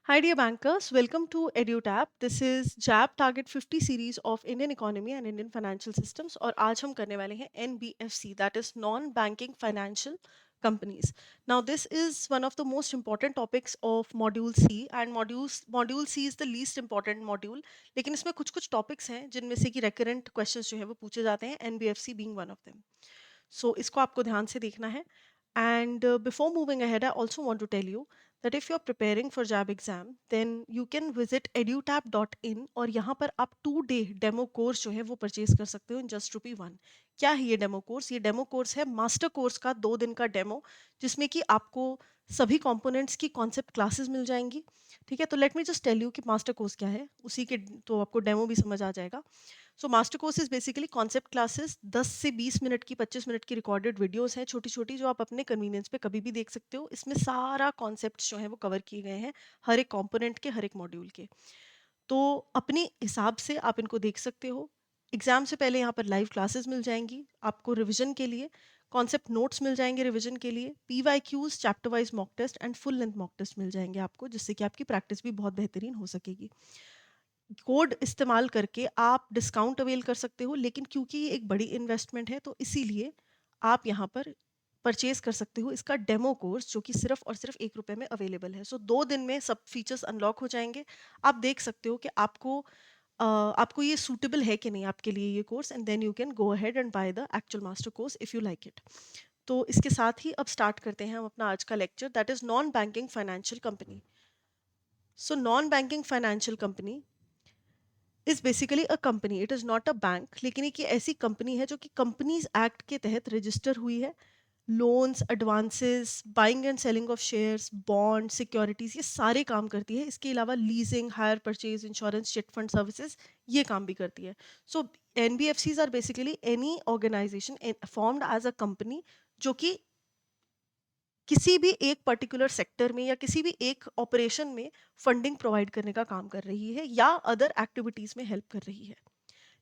Hi, dear bankers. Welcome to EduTap. This is JAB Target 50 series of Indian economy and Indian financial systems. और आज हम करने वाले हैं NBFC, that is non-banking financial companies. Now, this is one of the most important topics of Module C, and Module C is the least important module. लेकिन इसमें कुछ-कुछ topics हैं जिनमें से कि recurrent questions जो है वो पूछे जाते हैं, NBFC being one of them. So इसको आपको ध्यान से देखना है. And before moving ahead, I also want to tell you that if you're preparing for JAB exam, then you can visit edutap.in और यहाँ पर आप 2 day डेमो कोर्स जो है वो परचेज कर सकते हो इन जस्ट ₹1. क्या है ये डेमो कोर्स? ये डेमो कोर्स है मास्टर कोर्स का 2 दिन का डेमो, जिसमें कि आपको सभी कंपोनेंट्स की कॉन्सेप्ट क्लासेस मिल जाएंगी. ठीक है, तो let me just tell you कि मास्टर कोर्स क्या है, उसी के तो आपको डेमो भी समझ आ जाएगा. So master course is basically concept classes, 10 से 20 मिनट की 25 मिनट की रिकॉर्डेड वीडियोस हैं छोटी छोटी, जो आप अपने कन्वीनियंस पे कभी भी देख सकते हो. इसमें सारा कॉन्सेप्ट जो है वो कवर किए गए हैं, हर एक कंपोनेंट के, हर एक मॉड्यूल के. तो अपने हिसाब से आप इनको देख सकते हो. एग्जाम से पहले यहाँ पर लाइव क्लासेस मिल जाएंगी आपको रिवीजन के लिए, कॉन्सेप्ट नोट्स मिल जाएंगे रिवीजन के लिए, PYQs, chapter wise mock test and full length mock test मिल जाएंगे आपको, जिससे कि आपकी प्रैक्टिस भी बहुत बेहतरीन हो सकेगी. कोड इस्तेमाल करके आप डिस्काउंट अवेल कर सकते हो, लेकिन क्योंकि ये एक बड़ी इन्वेस्टमेंट है तो इसीलिए आप यहाँ पर परचेज कर सकते हो इसका डेमो कोर्स, जो कि सिर्फ और सिर्फ ₹1 में अवेलेबल है. सो 2 दिन में सब फीचर्स अनलॉक हो जाएंगे. आप देख सकते हो कि आपको ये सूटेबल है कि नहीं आपके लिए ये course, and then you can go ahead and buy the actual master course if you like it. तो इसके साथ ही अब स्टार्ट करते हैं हम अपना आज का lecture, that is non banking financial company. So non banking financial company is basically a company, it is not a bank, लेकिन एक ये ऐसी कंपनी है जो कि कंपनीज एक्ट के तहत रजिस्टर हुई है. Loans, advances, buying and selling of shares, bond, securities, ये सारे काम करती है. इसके अलावा leasing, hire purchase, insurance, chit fund services, ये काम भी करती है. So NBFCs are basically any organisation formed as a company जो कि किसी भी एक पर्टिकुलर सेक्टर में या किसी भी एक ऑपरेशन में फंडिंग प्रोवाइड करने का काम कर रही है या अदर एक्टिविटीज में हेल्प कर रही है.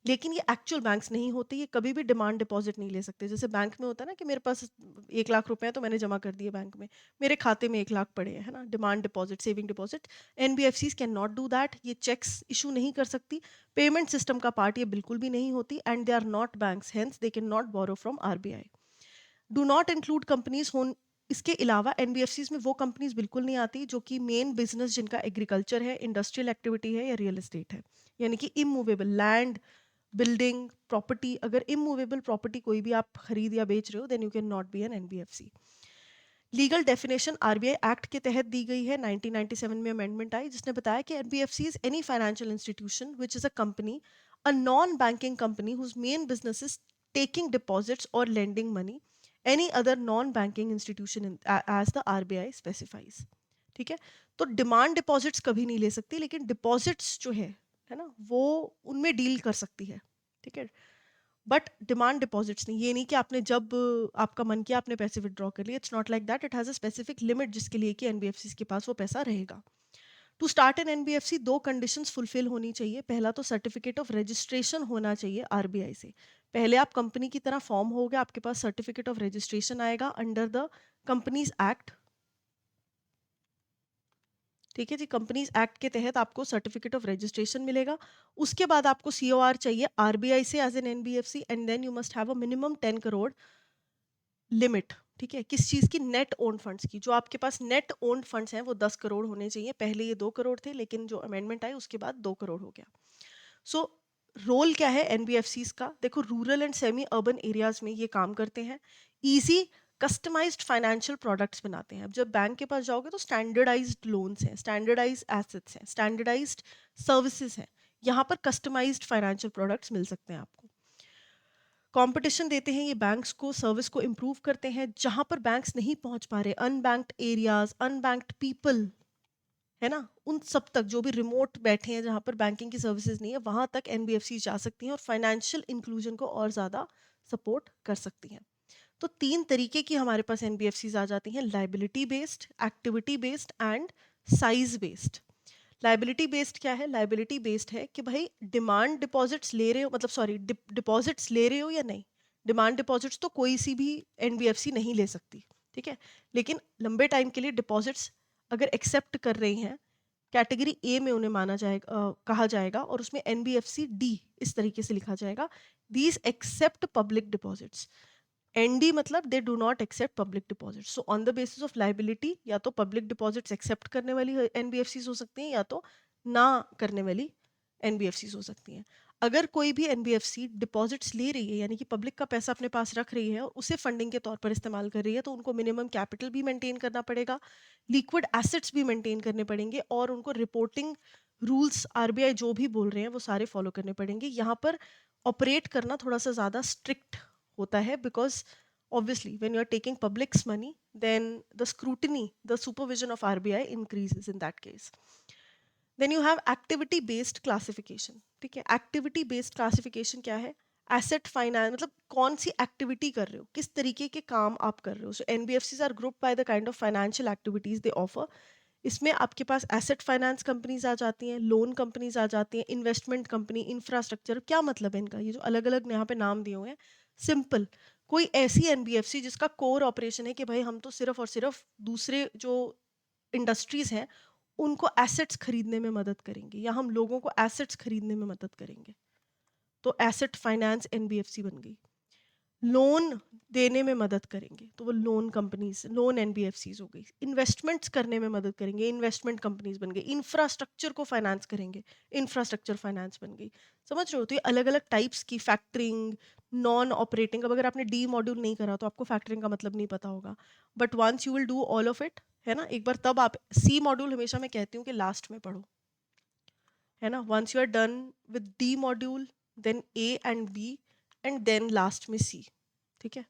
लेकिन ये एक्चुअल बैंक्स नहीं होते, ये कभी भी डिमांड डिपॉजिट नहीं ले सकते. जैसे बैंक में होता है ना कि मेरे पास 1 लाख रुपए है तो मैंने जमा कर दिए बैंक में, मेरे खाते में 1 लाख पड़े हैं, है ना, demand deposit, saving deposit. NBFCs can not do that. ये चेक्स इशू नहीं कर सकती, पेमेंट सिस्टम का पार्ट ये बिल्कुल भी नहीं होती, and they are not banks, hence they can not borrow from RBI. Do not include companies होन. इसके अलावा NBFCs में वो कंपनीज बिल्कुल नहीं आती जो कि मेन बिजनेस जिनका एग्रीकल्चर है, इंडस्ट्रियल एक्टिविटी है या रियल एस्टेट है. यानी कि इमूवेबल लैंड, बिल्डिंग, प्रॉपर्टी, अगर इमूवेबल प्रॉपर्टी कोई भी आप खरीद या बेच रहे हो, then you can not be an NBFC. Legal definition RBI act के तहत दी गई है, 1997 में अमेंडमेंट आई जिसने बताया कि NBFC is any financial institution which is a company, a non banking company whose main business is taking deposits or lending money, any other non-banking institution as the RBI specifies. ठीक है, तो demand deposits कभी नहीं ले सकती, लेकिन deposits जो है ना, वो उनमें डील कर सकती है. ठीक है, बट डिमांड डिपॉजिट्स नहीं. ये नहीं कि आपने जब आपका मन किया आपने पैसे विड्रॉ कर लिए. It's not like that. It has a specific limit जिसके लिए कि NBFCs के पास वो पैसा रहेगा. To start an NBFC 2 conditions fulfil होनी चाहिए. पहला तो सर्टिफिकेट ऑफ रजिस्ट्रेशन होना चाहिए RBI से. पहले आप कंपनी की तरह फॉर्म हो गया, आपके पास सर्टिफिकेट ऑफ रजिस्ट्रेशन आएगा अंडर द कंपनीज एक्ट. ठीक है जी, कंपनीज एक्ट के तहत आपको सर्टिफिकेट ऑफ रजिस्ट्रेशन मिलेगा. उसके बाद आपको COR चाहिए RBI से as an NBFC, and then you must have a minimum 10 crore limit. ठीक है, किस चीज़ की? नेट ओन फंड्स की. जो आपके पास नेट ओन फंड्स हैं वो 10 करोड़ होने चाहिए. पहले ये 2 करोड़ थे, लेकिन जो अमेंडमेंट आई उसके बाद 2 करोड़ हो गया. सो रोल क्या है NBFCs का? देखो, rural and semi urban areas में ये काम करते हैं. इजी कस्टमाइज्ड फाइनेंशियल प्रोडक्ट्स बनाते हैं. अब जब बैंक के पास जाओगे तो स्टैंडर्डाइज्ड लोन्स हैं, स्टैंडर्डाइज्ड एसेट्स हैं, स्टैंडर्डाइज्ड सर्विसेज हैं. यहाँ पर कस्टमाइज्ड फाइनेंशियल प्रोडक्ट्स मिल सकते हैं आपको. कंपटीशन देते हैं ये बैंक्स को, सर्विस को इम्प्रूव करते हैं. जहाँ पर बैंक्स नहीं पहुँच पा रहे, अनबैंक्ड एरियाज, अनबैंक्ड पीपल, है ना, उन सब तक, जो भी रिमोट बैठे हैं जहाँ पर बैंकिंग की सर्विसेज नहीं है, वहाँ तक NBFC जा सकती हैं और फाइनेंशियल इंक्लूजन को और ज़्यादा सपोर्ट कर सकती हैं. तो 3 तरीके की हमारे पास NBFCs आ जाती हैं: liability based, activity based and size based. Liability based क्या है? लाइबिलिटी बेस्ड है कि भाई डिमांड डिपॉजिट्स ले रहे हो, मतलब सॉरी, डिपॉजिट्स ले रहे हो या नहीं. डिमांड डिपॉजिट्स तो कोई सी भी NBFC नहीं ले सकती. ठीक है, लेकिन लंबे टाइम के लिए डिपॉजिट्स अगर एक्सेप्ट कर रही हैं कैटेगरी ए में उन्हें माना जाएगा, कहा जाएगा, और उसमें एनबीएफसी डी इस तरीके से लिखा जाएगा, these accept public deposits. ND मतलब they do not accept public deposits. So on the basis of liability या तो पब्लिक डिपॉजिट्स एक्सेप्ट करने वाली एनबीएफसीज हो सकती हैं या तो ना करने वाली एनबीएफसीज हो सकती हैं। अगर कोई भी एनबीएफसी डिपॉजिट्स ले रही है यानी कि पब्लिक का पैसा अपने पास रख रही है और उसे फंडिंग के तौर पर इस्तेमाल कर रही है, तो उनको मिनिमम कैपिटल भी मेंटेन करना पड़ेगा, लिक्विड एसेट्स भी मेंटेन करने पड़ेंगे, और उनको रिपोर्टिंग रूल्स आरबीआई जो भी बोल रहे हैं वो सारे फॉलो करने पड़ेंगे। यहाँ पर ऑपरेट करना थोड़ा सा ज़्यादा स्ट्रिक्ट होता है, because obviously when you're taking public's money, then the scrutiny, the supervision of RBI increases in that case. Then you have activity based classification. ठीक है, activity based classification क्या है? एसेट फाइनेंस मतलब कौन सी एक्टिविटी कर रहे हो, किस तरीके के काम आप कर रहे हो। So NBFCs are group by the kind of financial activities they offer. इसमें आपके पास एसेट फाइनेंस कंपनीज आ जाती हैं, लोन कंपनीज आ जाती हैं, इन्वेस्टमेंट कंपनी, इंफ्रास्ट्रक्चर। क्या मतलब है इनका, ये जो अलग अलग यहाँ पे नाम दिए हुए हैं, सिंपल, कोई ऐसी एनबीएफसी जिसका कोर ऑपरेशन है कि भाई हम तो सिर्फ और सिर्फ दूसरे जो इंडस्ट्रीज हैं उनको एसेट्स खरीदने में मदद करेंगे, या हम लोगों को एसेट्स खरीदने में मदद करेंगे, तो एसेट फाइनेंस एनबीएफसी बन गई। लोन देने में मदद करेंगे तो वो लोन कंपनीज, लोन एनबीएफसीज हो गई। इन्वेस्टमेंट्स करने में मदद करेंगे, इन्वेस्टमेंट कंपनीज बन गई। इंफ्रास्ट्रक्चर को फाइनेंस करेंगे, इंफ्रास्ट्रक्चर फाइनेंस बन गई। समझ रहे हो, तो ये अलग अलग टाइप्स की फैक्टरिंग, नॉन ऑपरेटिंग। अब अगर आपने डी मॉड्यूल नहीं करा तो आपको फैक्टरिंग का मतलब नहीं पता होगा, but once you will do all of it, है ना, एक बार तब आप सी मॉड्यूल हमेशा मैं कहती हूँ कि लास्ट में पढ़ो, है ना। Once you are done with D module, then A and B, and then last में सी। ठीक है,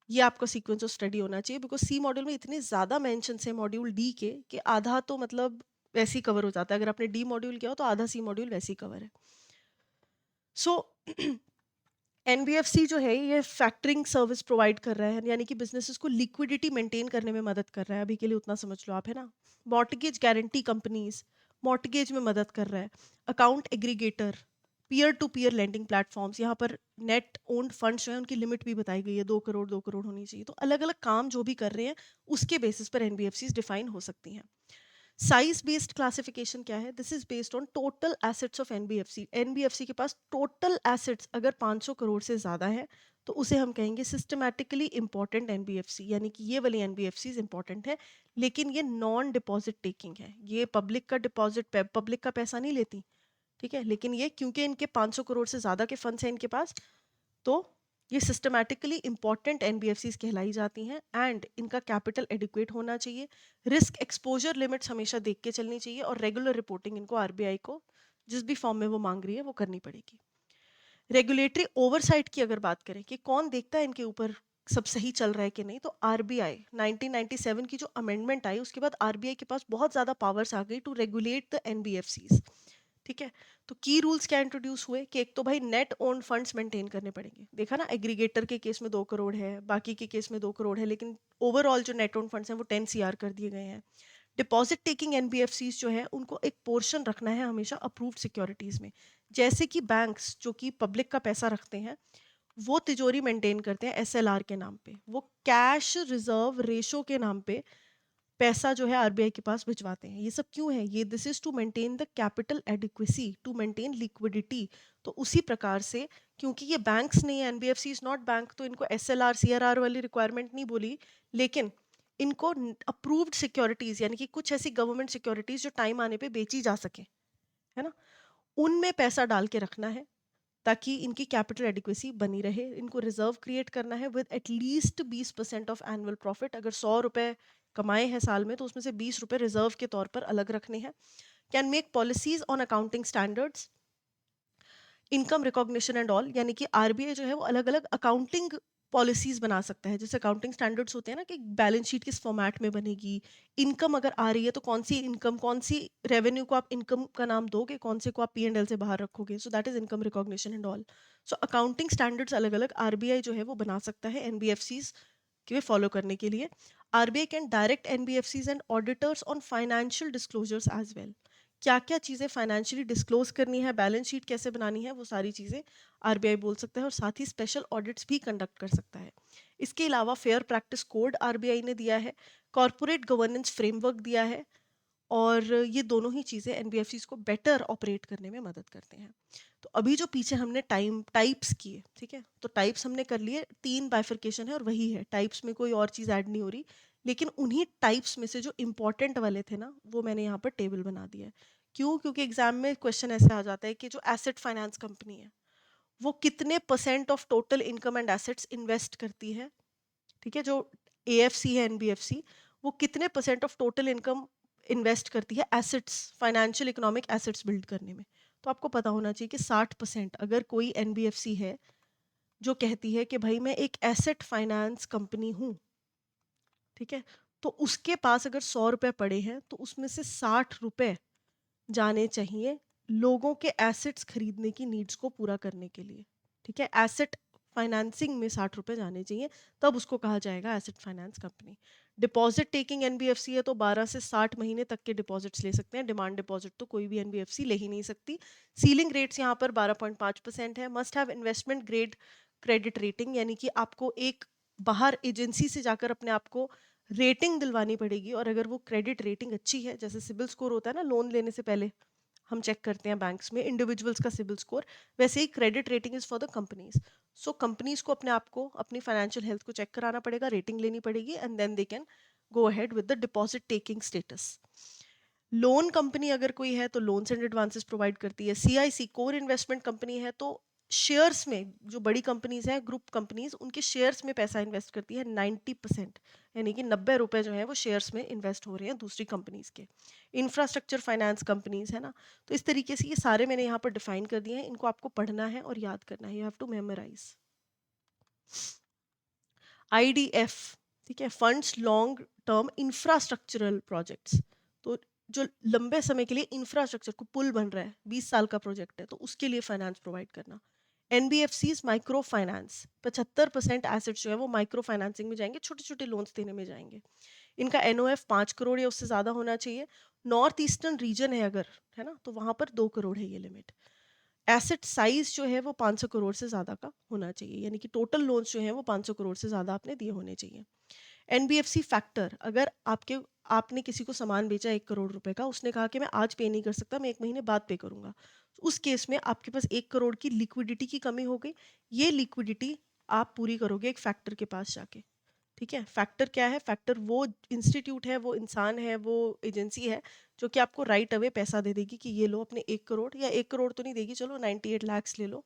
ये आपका सीक्वेंस ऑफ स्टडी होना चाहिए, बिकॉज सी मॉड्यूल में इतने ज़्यादा मेंशन है मॉड्यूल डी के कि आधा तो मतलब वैसे ही कवर हो जाता है। अगर आपने डी मॉड्यूल किया हो तो आधा सी मॉड्यूल वैसे ही कवर है। सो एनबीएफसी जो है ये फैक्टरिंग सर्विस प्रोवाइड कर रहा है, यानी कि बिजनेसेस को लिक्विडिटी मेंटेन करने में मदद कर रहा है। अभी के लिए उतना समझ लो आप, है ना। मॉर्टगेज गारंटी कंपनीज, मॉर्टगेज में मदद कर रहा है। Account aggregator, peer to peer lending platforms, यहाँ पर नेट ओन्ड फंड्स जो है उनकी लिमिट भी बताई गई है, 2 करोड़ 2 करोड़ होनी चाहिए। तो अलग अलग काम जो भी कर रहे हैं उसके बेसिस पर एनबीएफसी डिफाइन हो सकती हैं। साइज बेस्ड क्लासिफिकेशन क्या है? This is based on total assets of NBFC. NBFC के पास टोटल एसेट्स अगर 500 करोड़ से ज़्यादा है तो उसे हम कहेंगे सिस्टमैटिकली इंपॉर्टेंट एनबीएफसी, यानी कि ये वाली एनबीएफसी इंपॉर्टेंट है, लेकिन ये नॉन डिपॉजिट टेकिंग है। ये पब्लिक का डिपॉजिट, पब्लिक का पैसा नहीं लेती, ठीक है, लेकिन ये क्योंकि इनके 500 करोड़ से ज़्यादा के फंड्स हैं इनके पास, तो ये सिस्टमैटिकली इंपॉर्टेंट एनबीएफसीज कहलाई जाती हैं, एंड इनका कैपिटल एडिक्वेट होना चाहिए। रिस्क एक्सपोजर लिमिट्स हमेशा देख के चलनी चाहिए, और रेगुलर रिपोर्टिंग इनको आरबीआई को जिस भी फॉर्म में वो मांग रही है वो करनी पड़ेगी। रेगुलेटरी ओवरसाइट की अगर बात करें कि कौन देखता है इनके ऊपर सब सही चल रहा है कि नहीं, तो आरबीआई 1997 की जो अमेंडमेंट आई उसके बाद आरबीआई के पास बहुत ज़्यादा पावर्स आ गई टू रेगुलेट द एनबीएफसीज। ठीक है, तो की रूल्स क्या इंट्रोड्यूस हुए कि एक तो भाई नेट ओन फंड्स मेंटेन करने पड़ेंगे। देखा ना, एग्रीगेटर के केस में 2 करोड़ है, बाकी के केस में 2 करोड़ है, लेकिन ओवरऑल जो नेट ओन फंड्स हैं वो 10 CR कर दिए गए हैं। डिपॉजिट टेकिंग एनबीएफसीज जो है उनको एक पोर्शन रखना है हमेशा अप्रूव्ड सिक्योरिटीज में। जैसे कि बैंक्स जो कि पब्लिक का पैसा रखते हैं वो तिजोरी मेंटेन करते हैं एसएलआर के नाम पे, वो कैश रिजर्व रेशो के नाम पे पैसा जो है आरबीआई के पास भिजवाते हैं। ये सब क्यों है? ये this is to maintain the capital adequacy, to maintain liquidity. तो उसी प्रकार से, क्योंकि ये बैंक्स नहीं है, एनबीएफसी इज नॉट बैंक, तो इनको एसएलआर सीआरआर वाली रिक्वायरमेंट नहीं बोली, लेकिन इनको अप्रूव्ड सिक्योरिटीज यानी कि कुछ ऐसी गवर्नमेंट सिक्योरिटीज जो टाइम आने पे बेची जा सके, है ना, उनमें पैसा डाल के रखना है ताकि इनकी कैपिटल एडिक्वेसी बनी रहे। इनको रिजर्व क्रिएट करना है with at least 20% of annual profit. अगर 100 रुपए कमाए हैं साल में तो उसमें से 20 रुपए रिजर्व के तौर पर अलग रखने हैं। Can make policies on accounting standards, income recognition and all, यानी कि आरबीआई जो है वो अलग अलग अकाउंटिंग पॉलिसीज बना सकता है। जैसे अकाउंटिंग स्टैंडर्ड्स होते हैं ना कि बैलेंस शीट किस फॉर्मेट में बनेगी, इनकम अगर आ रही है तो कौन सी इनकम, कौन सी रेवेन्यू को आप इनकम का नाम दोगे, कौन से को आप P&L से बाहर रखोगे। So that is income recognition and all. So accounting standards अलग अलग आरबीआई जो है वो बना सकता है एनबीएफसीज के फॉलो करने के लिए। RBI can direct NBFCs and auditors on financial disclosures as well. क्या क्या चीज़ें फाइनेंशियली डिस्क्लोज करनी है, बैलेंस शीट कैसे बनानी है, वो सारी चीज़ें आरबीआई बोल सकता है, और साथ ही स्पेशल ऑडिट्स भी कंडक्ट कर सकता है। इसके अलावा फेयर प्रैक्टिस कोड आरबीआई ने दिया है, कॉरपोरेट गवर्नेंस फ्रेमवर्क दिया है, और ये दोनों ही चीज़ें एनबीएफसीज को बेटर ऑपरेट करने में मदद करते हैं। तो अभी जो पीछे हमने टाइप्स किए, ठीक है, तो टाइप्स हमने कर लिए, 3 बाइफरकेशन है और वही है, टाइप्स में कोई और चीज़ ऐड नहीं हो रही। लेकिन उन्हीं टाइप्स में से जो इंपॉर्टेंट वाले थे ना, वो मैंने यहाँ पर टेबल बना दिया है। क्यों? क्योंकि एग्जाम में क्वेश्चन ऐसे आ जाता है कि जो एसेट फाइनेंस कंपनी है, वो कितने percent of total income and assets invest करती है, ठीक है, जो एएफसी है एनबीएफसी, वो कितने percent of total income invest करती है assets, financial economic assets build करने में। तो आपको पता होना चाहिए कि 60%, अगर कोई एनबीएफसी है जो कहती है कि भाई मैं एक एसेट फाइनेंस कंपनी हूँ, ठीक है, तो उसके पास अगर 100 रुपए पड़े हैं तो उसमें से 60 रुपए जाने चाहिए लोगों के एसेट्स खरीदने की नीड्स को पूरा करने के लिए, ठीक है, एसेट फाइनेंसिंग में 60 रुपए जाने चाहिए, तब उसको कहा जाएगा asset finance company. Deposit taking NBFC है तो 12 से 60 महीने तक के डिपॉजिट्स ले सकते हैं, डिमांड डिपॉजिट तो कोई भी एनबीएफसी ले ही नहीं सकती। सीलिंग रेट्स यहाँ पर 12.5% है। Must have investment grade credit rating, यानी कि आपको एक बाहर एजेंसी से जाकर अपने आप को रेटिंग दिलवानी पड़ेगी, और अगर वो क्रेडिट रेटिंग अच्छी है, जैसे सिबिल स्कोर होता है ना लोन लेने से पहले हम चेक करते हैं बैंक्स में इंडिविजुअल्स का सिबिल स्कोर, वैसे ही credit rating is for the companies. So companies को अपने आप को अपनी फाइनेंशियल हेल्थ को चेक कराना पड़ेगा, रेटिंग लेनी पड़ेगी, and then they can go ahead with the deposit taking status. Loan company अगर कोई है तो लोन्स एंड एडवांसेस प्रोवाइड करती है। सीआईसी कोर इन्वेस्टमेंट कंपनी है तो शेयर्स में, जो बड़ी कंपनीज हैं ग्रुप कंपनीज, उनके शेयर्स में पैसा इन्वेस्ट करती है 90%, यानी कि 90 रुपए जो है वो शेयर्स में इन्वेस्ट हो रहे हैं दूसरी कंपनीज के। इंफ्रास्ट्रक्चर फाइनेंस कंपनीज है ना, तो इस तरीके से ये सारे मैंने यहाँ पर डिफाइन कर दिए हैं, इनको आपको पढ़ना है और याद करना है, you have to memorise. IDF, ठीक है, funds long term infrastructural projects, तो जो लंबे समय के लिए इंफ्रास्ट्रक्चर को पुल बन रहा है, 20 साल का प्रोजेक्ट है, तो उसके लिए फाइनेंस प्रोवाइड करना। एनबीएफसीज माइक्रो फाइनेंस, 75% एसेट्स जो है वो माइक्रो फाइनेंसिंग में जाएंगे, छोटे छोटे लोन्स देने में जाएंगे। इनका एनओएफ 5 करोड़ या उससे ज़्यादा होना चाहिए। नॉर्थ ईस्टर्न रीजन है अगर, है ना, तो वहाँ पर 2 करोड़ है ये लिमिट। एसेट साइज जो है वो 500 करोड़ से ज़्यादा का होना चाहिए, यानी कि टोटल लोन्स जो हैं वो 500 करोड़ से ज़्यादा आपने दिए होने चाहिए। एनबीएफसी फैक्टर, अगर आपने किसी को सामान बेचा 1 करोड़ रुपए का, उसने कहा कि मैं आज पे नहीं कर सकता, मैं 1 महीने बाद पे करूंगा, तो उस केस में आपके पास 1 करोड़ की लिक्विडिटी की कमी हो गई। ये लिक्विडिटी आप पूरी करोगे एक फैक्टर के पास जाके, ठीक है। फैक्टर क्या है? फैक्टर वो इंस्टीट्यूट है, वो इंसान है, वो एजेंसी है जो कि आपको राइट अवे पैसा दे देगी कि ये लो अपने 1 करोड़, या 1 करोड़ तो नहीं देगी, चलो 98 लाख ले लो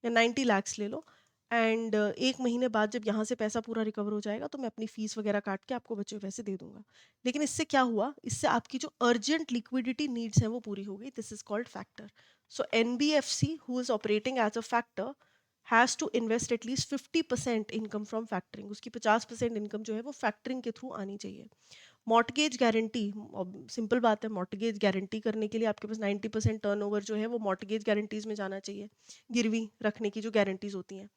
या 90 लाख ले लो, एंड 1 महीने बाद जब यहाँ से पैसा पूरा रिकवर हो जाएगा तो मैं अपनी फीस वगैरह काट के आपको बचे हुए पैसे दे दूंगा। लेकिन इससे क्या हुआ? इससे आपकी जो अर्जेंट लिक्विडिटी नीड्स हैं वो पूरी हो गई। This is called factor. So NBFC who is operating as a factor has to invest at least 50% income from factoring. उसकी 50% इनकम जो है वो फैक्टरिंग के थ्रू आनी चाहिए। मॉर्टगेज गारंटी, सिंपल बात है, मॉर्टगेज गारंटी करने के लिए आपके पास 90% टर्नओवर जो है वो मॉर्टगेज गारंटीज में जाना चाहिए, गिरवी रखने की जो गारंटीज होती हैं।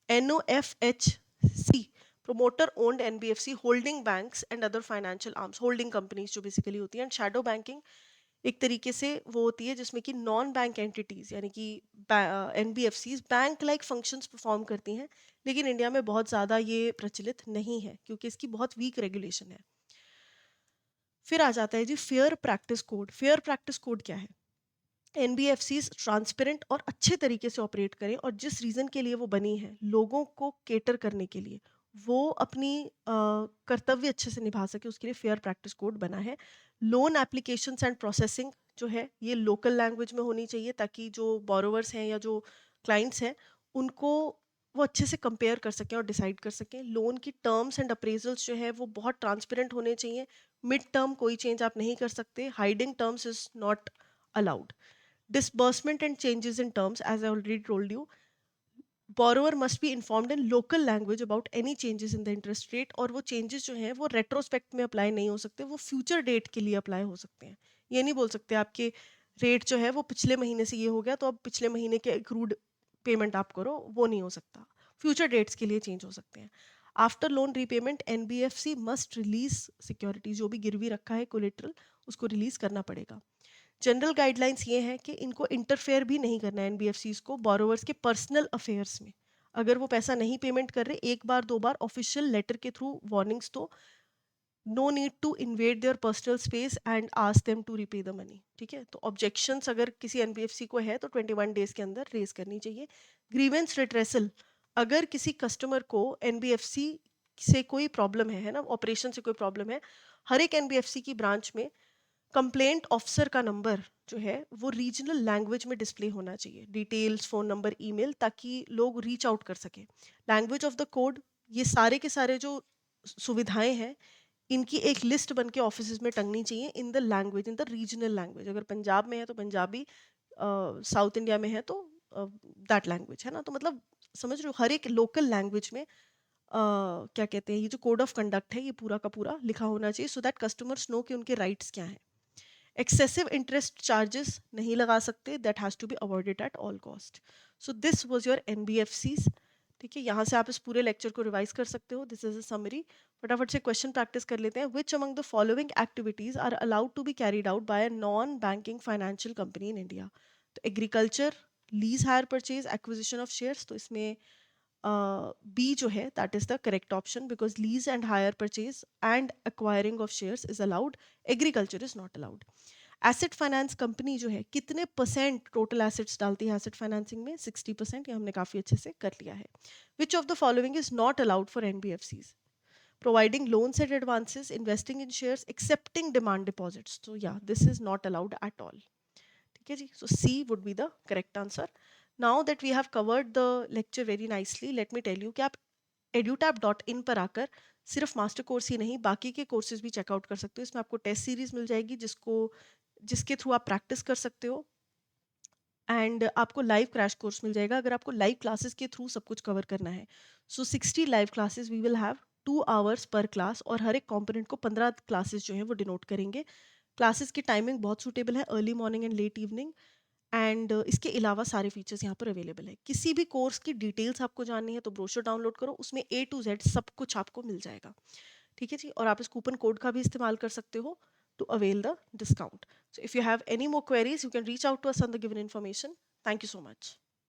NOFHC, promoter owned NBFC holding banks and other financial arms, holding companies जो बेसिकली होती हैं। एंड शैडो बैंकिंग एक तरीके से वो होती है जिसमें कि नॉन बैंक एंटिटीज, यानी कि NBFCs bank like functions perform करती हैं, लेकिन इंडिया में बहुत ज़्यादा ये प्रचलित नहीं है क्योंकि इसकी बहुत वीक रेगुलेशन है। फिर आ जाता है जी fair practice code. Fair practice code क्या है? एनबीएफसीज ट्रांसपेरेंट और अच्छे तरीके से ऑपरेट करें, और जिस रीज़न के लिए वो बनी है, लोगों को केटर करने के लिए, वो अपनी कर्तव्य अच्छे से निभा सके, उसके लिए फेयर प्रैक्टिस कोड बना है। लोन एप्लीकेशंस एंड प्रोसेसिंग जो है ये लोकल लैंग्वेज में होनी चाहिए, ताकि जो बोरोवर्स हैं या जो क्लाइंट्स हैं उनको वो अच्छे से कंपेयर कर सकें और डिसाइड कर सकें। लोन की टर्म्स एंड अप्रेजल्स जो है वो बहुत ट्रांसपेरेंट होने चाहिए। मिड टर्म कोई चेंज आप नहीं कर सकते, hiding terms is not allowed. Disbursement and changes in terms, as I already told you, borrower must be informed in local language about any changes in the interest rate, और वो changes जो हैं वो retrospect में apply नहीं हो सकते, वो future date के लिए apply हो सकते हैं। ये नहीं बोल सकते आपके rate जो है वो पिछले महीने से ये हो गया तो अब पिछले महीने के accrued payment आप करो, वो नहीं हो सकता। future dates के लिए change हो सकते हैं। After loan repayment NBFC must release security, जो भी गिरवी रखा है कोलेट्रल, उसको रिलीज करना पड़ेगा। जनरल गाइडलाइंस ये हैं कि इनको इंटरफेयर भी नहीं करना है एनबीएफसीज को बोरोवर्स के पर्सनल अफेयर्स में। अगर वो पैसा नहीं पेमेंट कर रहे, एक बार दो बार ऑफिशियल लेटर के थ्रू वार्निंग्स दो, no need to invade their personal space and ask them to repay the money. ठीक है, तो ऑब्जेक्शंस अगर किसी एनबीएफसी को है तो 21 डेज के अंदर रेज करनी चाहिए। ग्रीवेंस रिट्रेसल, अगर किसी कस्टमर को एनबीएफसी से कोई प्रॉब्लम है ना, ऑपरेशन से कोई प्रॉब्लम है, हर एक एनबीएफसी की ब्रांच में कंप्लेंट ऑफिसर का नंबर जो है वो रीजनल लैंग्वेज में डिस्प्ले होना चाहिए, डिटेल्स, फोन नंबर, ईमेल, ताकि लोग रीच आउट कर सके। लैंग्वेज ऑफ द कोड, ये सारे के सारे जो सुविधाएं हैं, इनकी एक लिस्ट बन के ऑफिस में टंगनी चाहिए in the language, in the regional language. अगर पंजाब में है तो पंजाबी, साउथ इंडिया में है तो दैट लैंग्वेज, है ना। तो मतलब समझ रहे हो, हर एक लोकल लैंग्वेज में क्या कहते हैं, ये जो कोड ऑफ कंडक्ट है ये पूरा का पूरा लिखा होना चाहिए, सो दैट कस्टमर्स नो कि उनके राइट्स क्या हैं। एक्सेसिव इंटरेस्ट चार्जेस नहीं लगा सकते, that has to be avoided at all cost. So this was your NBFCs. ठीक है, यहाँ से आप इस पूरे लेक्चर को रिवाइज कर सकते हो, दिस इज अ समरी। फटाफट से क्वेश्चन प्रैक्टिस कर लेते हैं। Which among the following activities are allowed to be carried out by a non banking financial company in India? तो agriculture, lease hire purchase, acquisition of shares, तो इसमें B जो है that is the correct option, because lease and hire purchase and acquiring of shares is allowed, agriculture is not allowed. Asset finance company जो है कितने percent total assets डालती है asset financing में? 60%, ये हमने काफी अच्छे से कर लिया है। Which of the following is not allowed for NBFCs? Providing loans and advances, investing in shares, accepting demand deposits, तो या this is not allowed at all. ठीक है जी, so C would be the correct answer. Now that we have covered the lecture very nicely, let me tell you कि आप edutap.in पर आकर सिर्फ मास्टर कोर्स ही नहीं बाकी के कोर्सेज भी चेकआउट कर सकते हो। इसमें आपको टेस्ट सीरीज मिल जाएगी जिसके थ्रू आप प्रैक्टिस कर सकते हो, एंड आपको लाइव क्रैश कोर्स मिल जाएगा अगर आपको लाइव क्लासेस के थ्रू सब कुछ कवर करना है। So 60 live classes we will have, 2 hours per class, और हर एक कॉम्पोनेंट को 15 क्लासेस जो है वो डिनोट करेंगे। क्लासेस की टाइमिंग बहुत सूटेबल है, early morning and let evening, and इसके अलावा सारे फीचर्स यहाँ पर अवेलेबल है। किसी भी कोर्स की डिटेल्स आपको जाननी है तो ब्रोशर डाउनलोड करो, उसमें ए टू जेड सब कुछ आपको मिल जाएगा। ठीक है जी, और आप इस कूपन कोड का भी इस्तेमाल कर सकते हो to avail the discount. So if you have any more queries you can reach out to us on the given information. Thank you so much.